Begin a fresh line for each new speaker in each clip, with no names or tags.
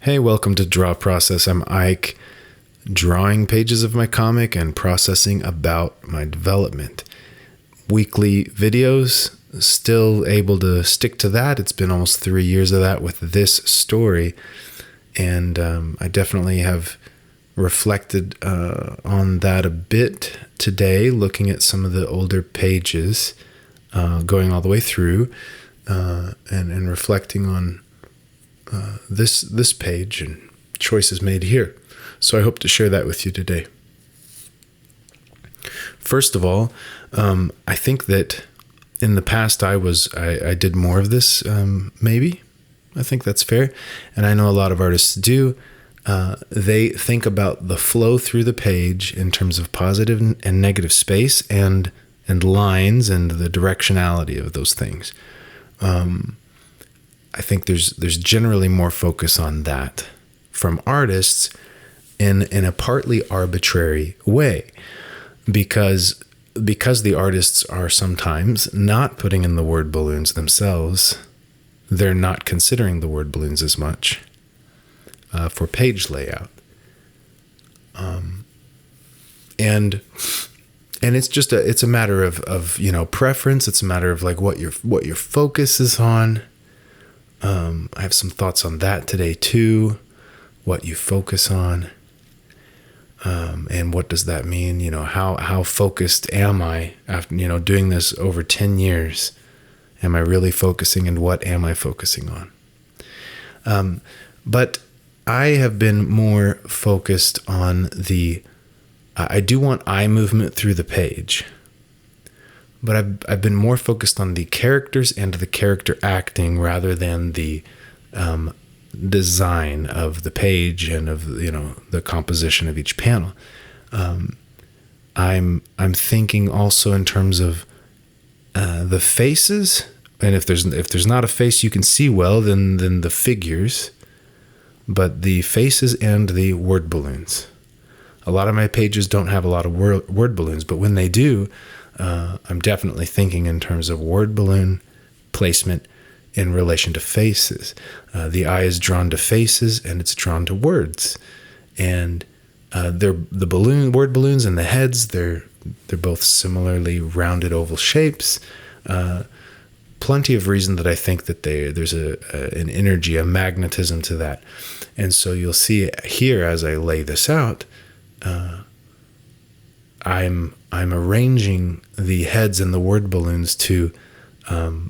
Hey, welcome to Draw Process. I'm Ike, drawing pages of my comic and processing about my development. Weekly videos, still able to stick to that. It's been almost 3 years of that with this story, and I definitely have reflected on that a bit today, looking at some of the older pages, going all the way through, and reflecting on this page and choices made here. So I hope to share that with you today. First of all, I think that in the past I did more of this, maybe. I think that's fair. And I know a lot of artists do. They think about the flow through the page in terms of positive and negative space and lines and the directionality of those things. I think there's generally more focus on that from artists in a partly arbitrary way, because the artists are sometimes not putting in the word balloons themselves. They're not considering the word balloons as much for page layout, and it's a matter of preference. It's a matter of like what your focus is on. I have some thoughts on that today too. What you focus on, and what does that mean? How focused am I after doing this over 10 years? Am I really focusing, and what am I focusing on? But I have been more focused on I do want eye movement through the page, but I've been more focused on the characters and the character acting rather than the design of the page and of the composition of each panel. I'm thinking also in terms of the faces, and if there's not a face you can see well, then the figures, but the faces and the word balloons. A lot of my pages don't have a lot of word balloons, but when they do, I'm definitely thinking in terms of word balloon placement in relation to faces. The eye is drawn to faces and it's drawn to words, and they're the word balloons and the heads. They're both similarly rounded oval shapes. Plenty of reason that I think that there's an energy, a magnetism to that, and so you'll see here as I lay this out. I'm arranging the heads and the word balloons to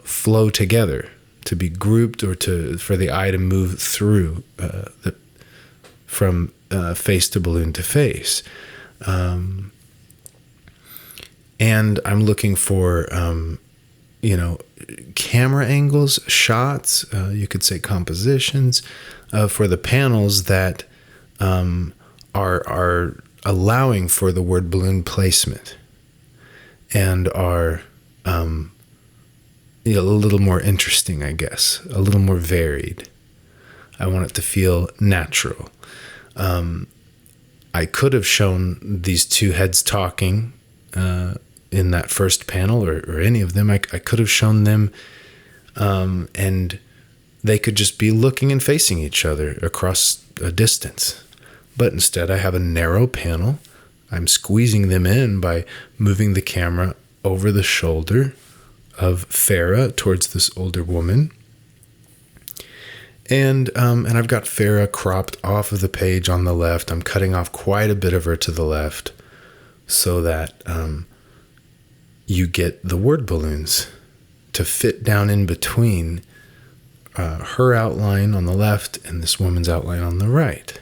flow together, to be grouped, or for the eye to move through from face to balloon to face. And I'm looking for camera angles, shots, you could say compositions, for the panels that are allowing for the word balloon placement and are a little more interesting, I guess, a little more varied. I want it to feel natural. I could have shown these two heads talking in that first panel, or any of them. I could have shown them, and they could just be looking and facing each other across a distance. But instead, I have a narrow panel. I'm squeezing them in by moving the camera over the shoulder of Farah towards this older woman. And I've got Farah cropped off of the page on the left. I'm cutting off quite a bit of her to the left so that you get the word balloons to fit down in between her outline on the left and this woman's outline on the right.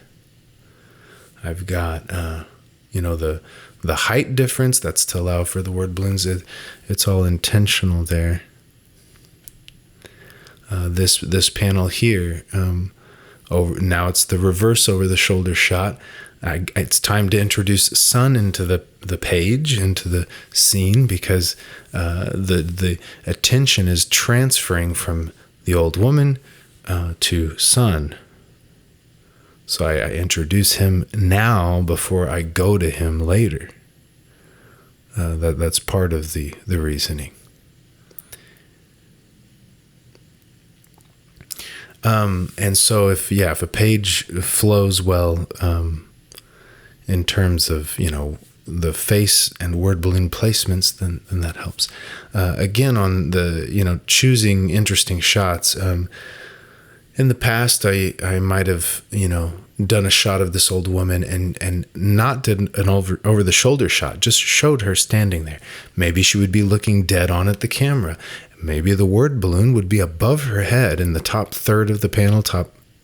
I've got, the height difference. That's to allow for the word balloons. It's all intentional there. This panel here, now it's the reverse over the shoulder shot. It's time to introduce sun into the page, into the scene, because the attention is transferring from the old woman to sun. So I introduce him now before I go to him later. That's part of the reasoning. And so if a page flows well, in terms of, the face and word balloon placements, then that helps. Again, on the, choosing interesting shots, in the past, I might have, done a shot of this old woman and not did an over the shoulder shot, just showed her standing there. Maybe she would be looking dead on at the camera. Maybe the word balloon would be above her head in the top third of the panel,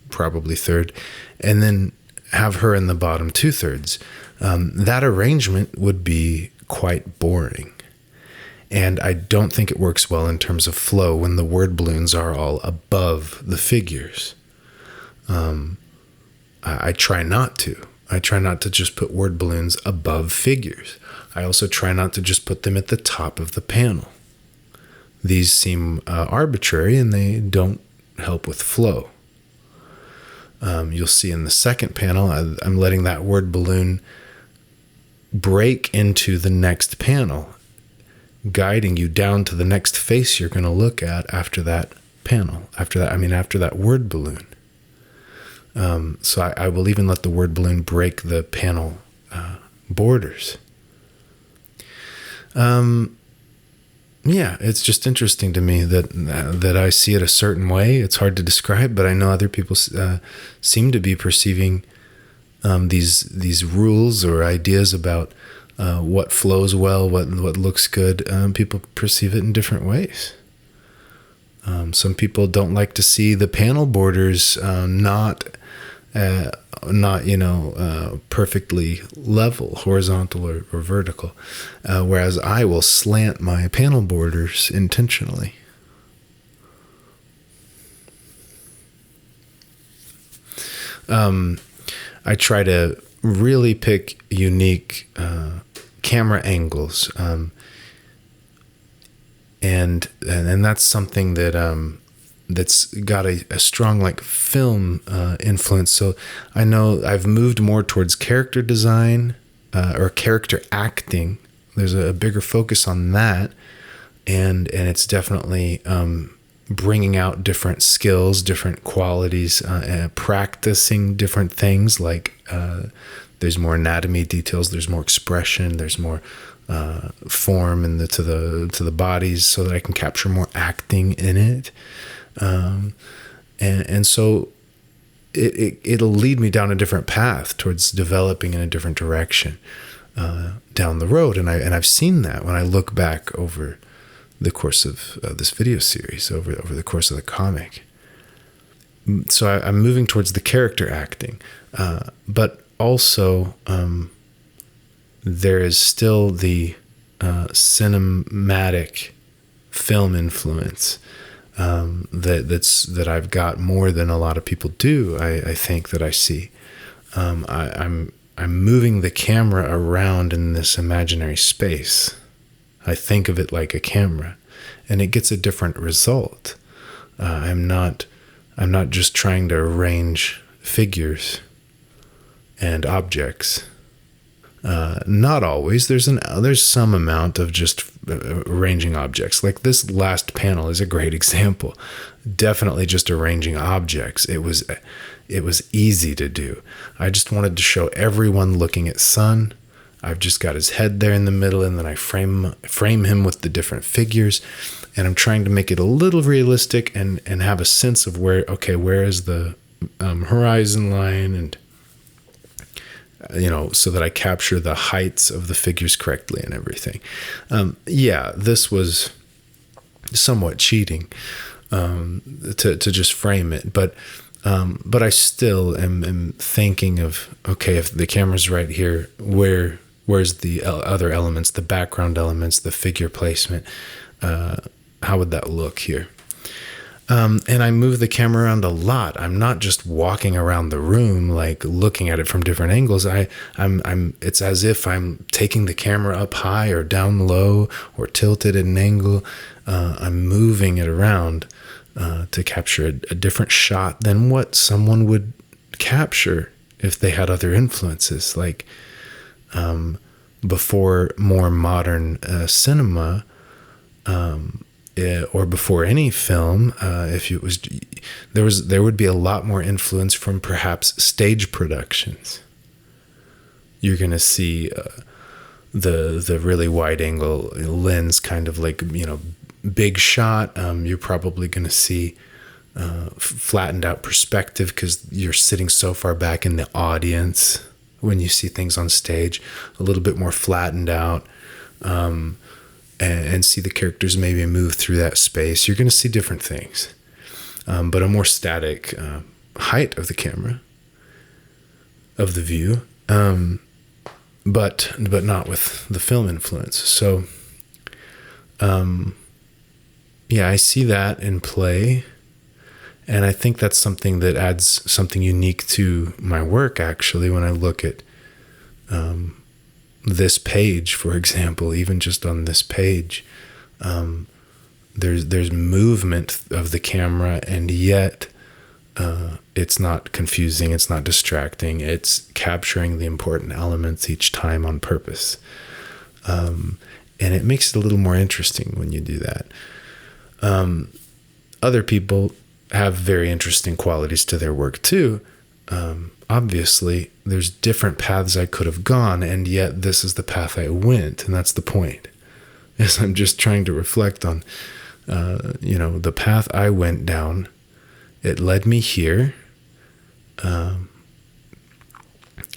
probably third, and then have her in the bottom 2/3. That arrangement would be quite boring. And I don't think it works well in terms of flow when the word balloons are all above the figures. I try not to. I try not to just put word balloons above figures. I also try not to just put them at the top of the panel. These seem arbitrary and they don't help with flow. You'll see in the second panel, I'm letting that word balloon break into the next panel, guiding you down to the next face you're going to look at after that panel. After that word balloon. So I will even let the word balloon break the panel borders. It's just interesting to me that I see it a certain way. It's hard to describe, but I know other people seem to be perceiving these rules or ideas about what flows well, what looks good. People perceive it in different ways. Some people don't like to see the panel borders not perfectly level, horizontal or vertical, whereas I will slant my panel borders intentionally. I try to really pick unique camera angles, and that's something that's got a strong film influence. So I know I've moved more towards character design or character acting. There's a bigger focus on that, and it's definitely bringing out different skills, different qualities, practicing different things. There's more anatomy details, there's more expression, there's more form to the bodies, so that I can capture more acting in it. And so it'll lead me down a different path towards developing in a different direction down the road. And I've seen that when I look back over the course of this video series, over the course of the comic. So I'm moving towards the character acting, but also there is still the cinematic film influence that I've got more than a lot of people do. I think that I see. I'm moving the camera around in this imaginary space. I think of it like a camera, and it gets a different result. I'm not just trying to arrange figures and objects. Not always. There's some amount of just arranging objects. Like this last panel is a great example. Definitely just arranging objects. It was easy to do. I just wanted to show everyone looking at Sun. I've just got his head there in the middle, and then I frame him with the different figures, and I'm trying to make it a little realistic and have a sense of where is the horizon line, and so that I capture the heights of the figures correctly and everything. This was somewhat cheating to just frame it, but I still am thinking of, if the camera's right here, where's the other elements, the background elements, the figure placement? How would that look here? And I move the camera around a lot. I'm not just walking around the room, looking at it from different angles. It's as if I'm taking the camera up high or down low or tilted at an angle. I'm moving it around to capture a different shot than what someone would capture if they had other influences. Before more modern cinema, or before any film, if it was, there would be a lot more influence from perhaps stage productions. You're going to see the really wide angle lens, kind of like, big shot. You're probably going to see flattened out perspective because you're sitting so far back in the audience when you see things on stage, a little bit more flattened out, and see the characters maybe move through that space. You're going to see different things, but a more static height of the camera, of the view, but not with the film influence. So, yeah, I see that in play. And I think that's something that adds something unique to my work, actually, when I look at this page, for example. Even just on this page, there's movement of the camera, and yet it's not confusing, it's not distracting, it's capturing the important elements each time on purpose. And it makes it a little more interesting when you do that. Other people have very interesting qualities to their work too. Obviously, there's different paths I could have gone, and yet this is the path I went, and that's the point. Is I'm just trying to reflect on, the path I went down. It led me here.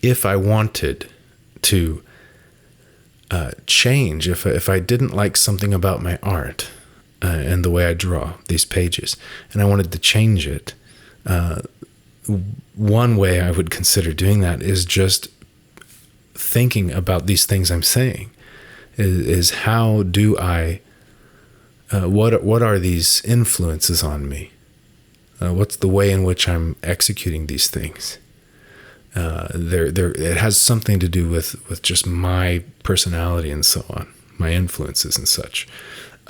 If I wanted to change, if I didn't like something about my art, and the way I draw these pages, and I wanted to change it, one way I would consider doing that is just thinking about these things I'm saying. Is how do I? What are these influences on me? What's the way in which I'm executing these things? It has something to do with just my personality and so on, my influences and such.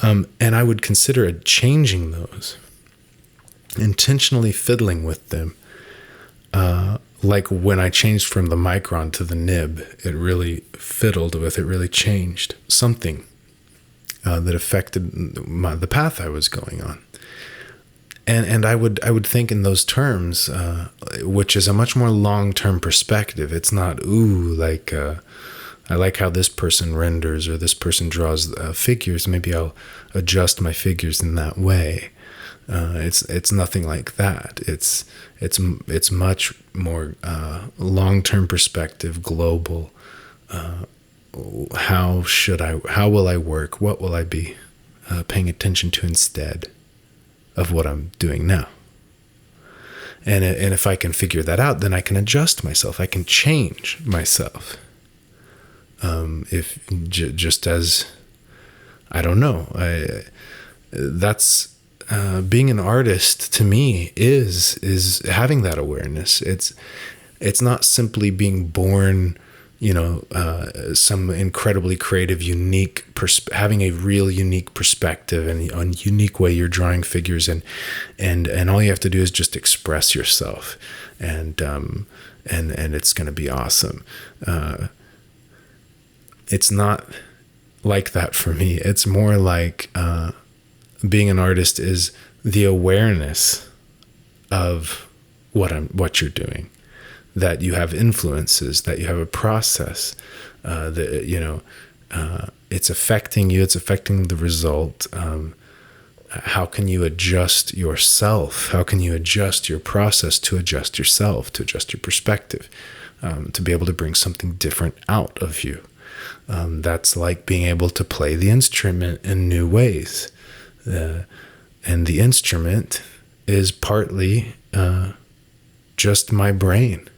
And I would consider changing those, intentionally fiddling with them. Like when I changed from the micron to the nib, it really fiddled with it, really changed something that affected the path I was going on. And I would think in those terms, which is a much more long-term perspective. It's not, I like how this person renders or this person draws figures. Maybe I'll adjust my figures in that way. It's nothing like that. It's much more long-term perspective, global. How will I work? What will I be paying attention to instead of what I'm doing now? And if I can figure that out, then I can adjust myself. I can change myself. Just as, I don't know, that's being an artist to me is having that awareness. It's not simply being born, some incredibly creative, unique, having a real unique perspective and a unique way you're drawing figures, and all you have to do is just express yourself, and it's going to be awesome. It's not like that for me. It's more like being an artist is the awareness of what you're doing, that you have influences, that you have a process, that it's affecting you, it's affecting the result. How can you adjust yourself? How can you adjust your process to adjust yourself, to adjust your perspective, to be able to bring something different out of you? That's like being able to play the instrument in new ways. And the instrument is partly just my brain.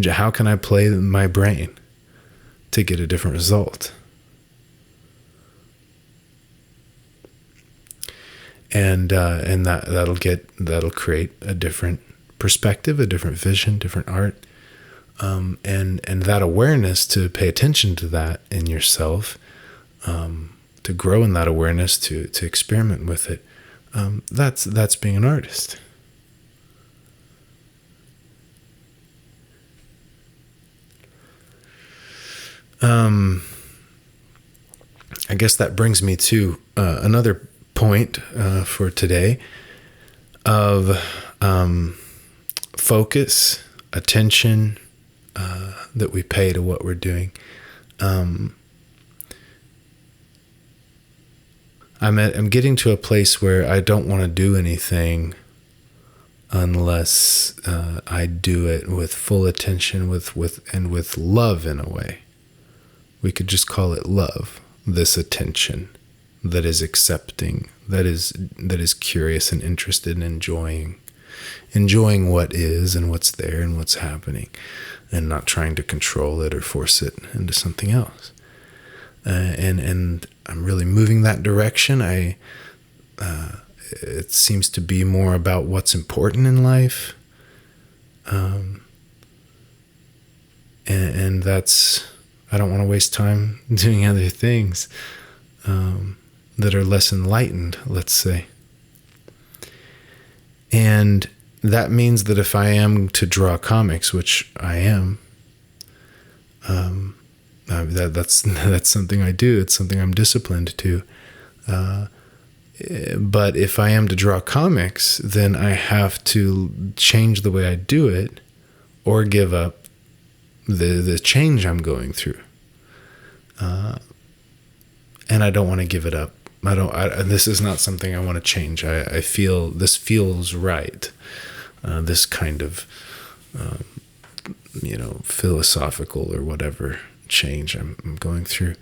How can I play my brain to get a different result? And that'll create a different perspective, a different vision, different art. And that awareness, to pay attention to that in yourself, to grow in that awareness, to experiment with it, that's being an artist. I guess that brings me to another point for today of focus, attention that we pay to what we're doing. I'm getting to a place where I don't want to do anything unless I do it with full attention, and with love in a way. We could just call it love. This attention that is accepting, that is curious and interested in enjoying what is and what's there and what's happening, and not trying to control it or force it into something else. And I'm really moving that direction. It seems to be more about what's important in life, and that's, I don't want to waste time doing other things that are less enlightened, let's say. And that means that if I am to draw comics, which I am, that's something I do. It's something I'm disciplined to. But if I am to draw comics, then I have to change the way I do it, or give up the change I'm going through. And I don't want to give it up. This is not something I want to change. I feel this feels right. This kind of, philosophical or whatever change I'm going through.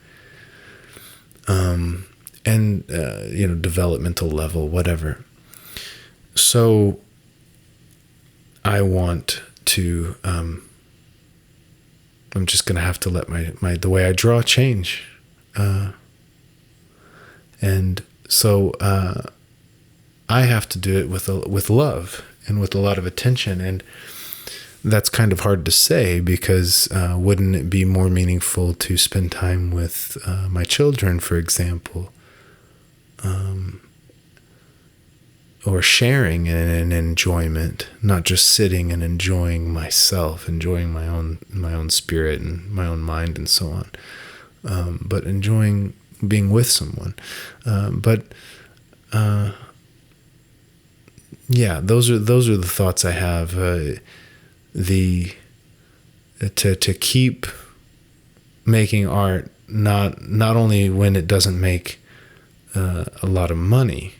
And developmental level, whatever. So I want to, I'm just going to have to let the way I draw change. And so I have to do it with love and with a lot of attention. And that's kind of hard to say, because wouldn't it be more meaningful to spend time with my children, for example, or sharing and enjoyment, not just sitting and enjoying myself, enjoying my own spirit and my own mind and so on, but enjoying being with someone. Those are the thoughts I have. To keep making art, not only when it doesn't make a lot of money,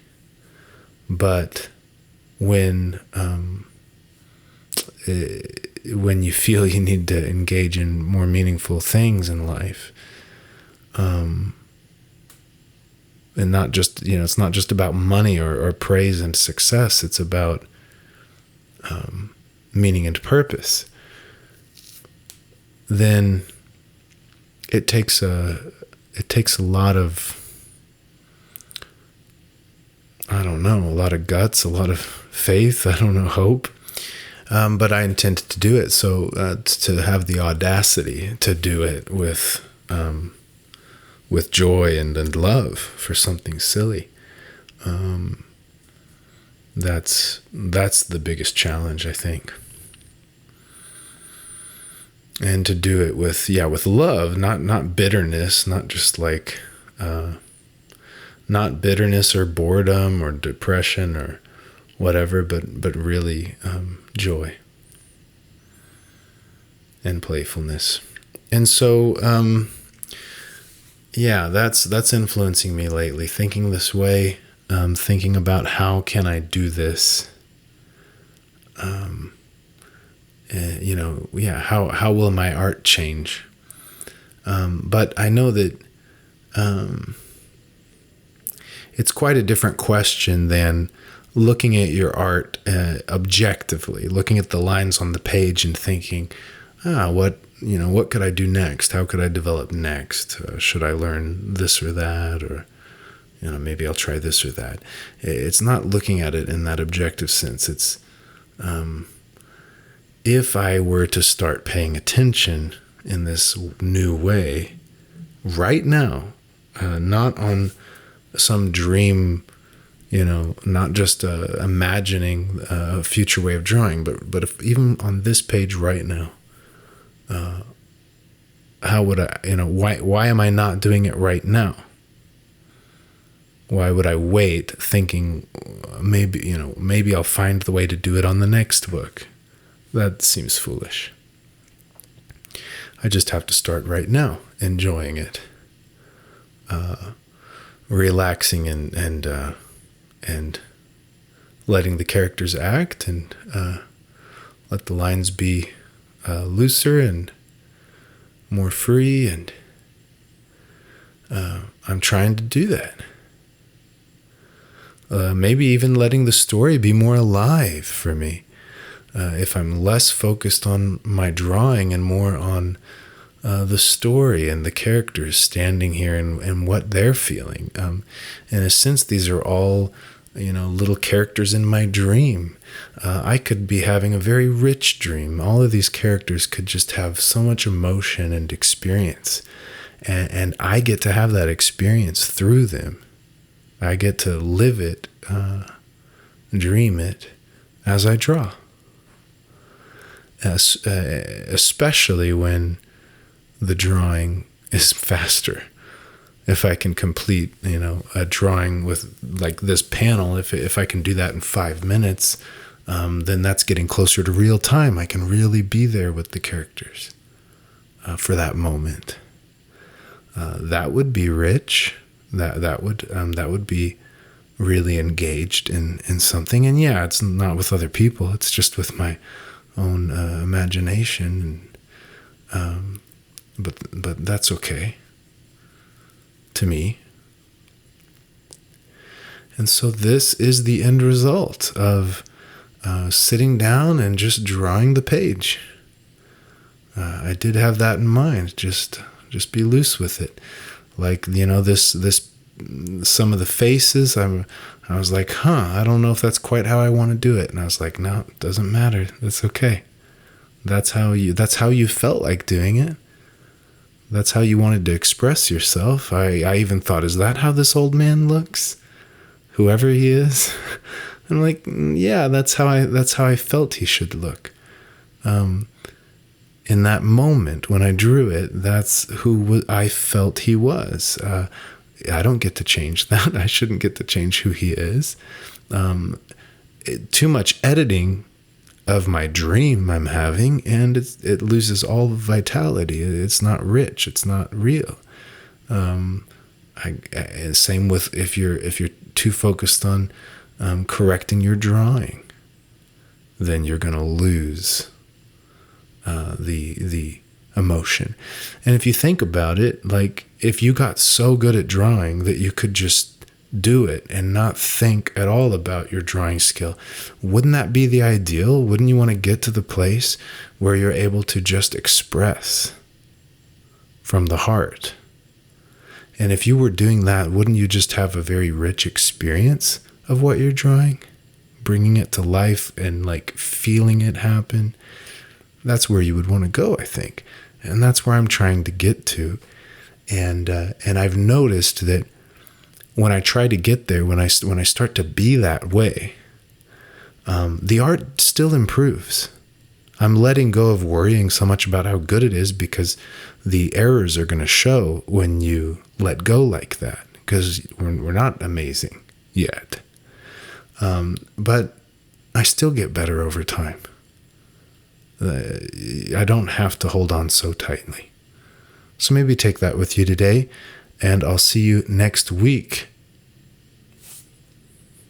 but when you feel you need to engage in more meaningful things in life, and not just, it's not just about money or praise and success. It's about meaning and purpose. Then it takes a lot of, I don't know, a lot of guts, a lot of faith, I don't know, hope. But I intend to do it. So to have the audacity to do it with joy and love for something silly. That's the biggest challenge, I think. And to do it with love, not bitterness, not just like, not bitterness or boredom or depression or whatever, but really joy and playfulness. And so, that's influencing me lately, thinking this way, thinking about how can I do this. How will my art change? But I know that it's quite a different question than looking at your art objectively, looking at the lines on the page and thinking, what could I do next? How could I develop next? Should I learn this or that? Or, maybe I'll try this or that. It's not looking at it in that objective sense. It's, if I were to start paying attention in this new way right now, not on some dream, not just imagining a future way of drawing, but if even on this page right now, how would I, why am I not doing it right now? Why would I wait thinking maybe I'll find the way to do it on the next book? That seems foolish. I just have to start right now, enjoying it, relaxing and letting the characters act, and let the lines be looser and more free, and I'm trying to do that. Maybe even letting the story be more alive for me. If I'm less focused on my drawing and more on the story and the characters standing here and what they're feeling. In a sense, these are all, little characters in my dream. I could be having a very rich dream. All of these characters could just have so much emotion and experience. And I get to have that experience through them. I get to live it, dream it as I draw. Especially when the drawing is faster. If I can complete, a drawing with like this panel, if I can do that in 5 minutes, then that's getting closer to real time. I can really be there with the characters for that moment. That would be rich. That would be really engaged in something. And yeah, it's not with other people. It's just with my own imagination. But that's okay to me. And so this is the end result of sitting down and just drawing the page. I did have that in mind. Just be loose with it. Like, this some of the faces, I was like, I don't know if that's quite how I want to do it. And I was like, no, it doesn't matter. That's okay. That's how you felt like doing it. That's how you wanted to express yourself. I even thought, is that how this old man looks? Whoever he is? I'm like, yeah, that's how I felt he should look. In that moment when I drew it, that's who I felt he was. I don't get to change that. I shouldn't get to change who he is. Too much editing of my dream I'm having, and it loses all vitality. It's not rich. It's not real. Same with if you're too focused on correcting your drawing, then you're going to lose the emotion. And if you think about it, like if you got so good at drawing that you could just do it and not think at all about your drawing skill, wouldn't that be the ideal? Wouldn't you want to get to the place where you're able to just express from the heart? And if you were doing that, wouldn't you just have a very rich experience of what you're drawing, bringing it to life and like feeling it happen? That's where you would want to go, I think. And that's where I'm trying to get to. And I've noticed that when I try to get there, when I start to be that way, the art still improves. I'm letting go of worrying so much about how good it is, because the errors are going to show when you let go like that, because we're not amazing yet. But I still get better over time. I don't have to hold on so tightly. So maybe take that with you today, and I'll see you next week